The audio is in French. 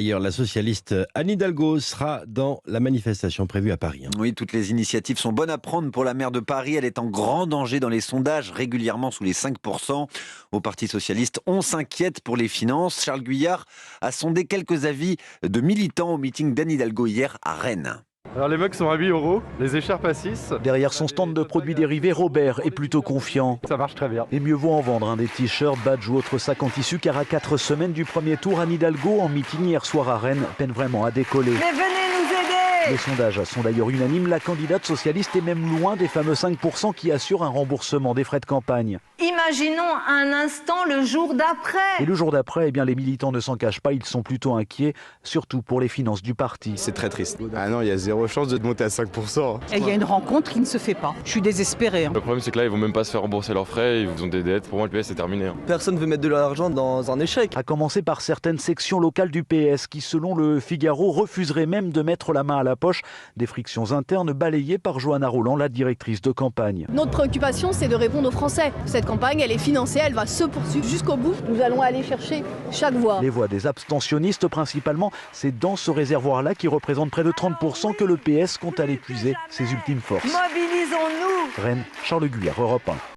Hier, la socialiste Anne Hidalgo sera dans la manifestation prévue à Paris. Oui, toutes les initiatives sont bonnes à prendre pour la maire de Paris. Elle est en grand danger dans les sondages, régulièrement sous les 5%. Au Parti socialiste, on s'inquiète pour les finances. Charles Guyard a sondé quelques avis de militants au meeting d'Anne Hidalgo hier à Rennes. Alors les mugs sont à 8 €, les écharpes à 6. Derrière son stand de produits dérivés, Robert est plutôt confiant. Ça marche très bien. Et mieux vaut en vendre des t-shirts, badges ou autres sacs en tissu, car à 4 semaines du premier tour, Anne Hidalgo, en meeting hier soir à Rennes, peine vraiment à décoller. Mais venez nous aider! Les sondages sont d'ailleurs unanimes, la candidate socialiste est même loin des fameux 5% qui assurent un remboursement des frais de campagne. Imaginons un instant le jour d'après. Et le jour d'après, eh bien, les militants ne s'en cachent pas, ils sont plutôt inquiets, surtout pour les finances du parti. C'est très triste. Ah non, il y a zéro chance de monter à 5%. Et il y a une rencontre qui ne se fait pas. Je suis désespérée. Le problème c'est que là ils vont même pas se faire rembourser leurs frais, ils ont des dettes. Pour moi le PS c'est terminé. Personne ne veut mettre de l'argent dans un échec. À commencer par certaines sections locales du PS qui, selon le Figaro, refuseraient même de mettre la main à la poche. Des frictions internes balayées par Johanna Roland, la directrice de campagne. Notre préoccupation, c'est de répondre aux Français. Cette campagne, elle est financée, elle va se poursuivre jusqu'au bout. Nous allons aller chercher chaque voix. Les voix des abstentionnistes principalement, c'est dans ce réservoir-là qui représente près de 30% que le PS compte à l'épuiser ses ultimes forces. Mobilisons-nous! Rennes, Charles Guyard, Europe 1.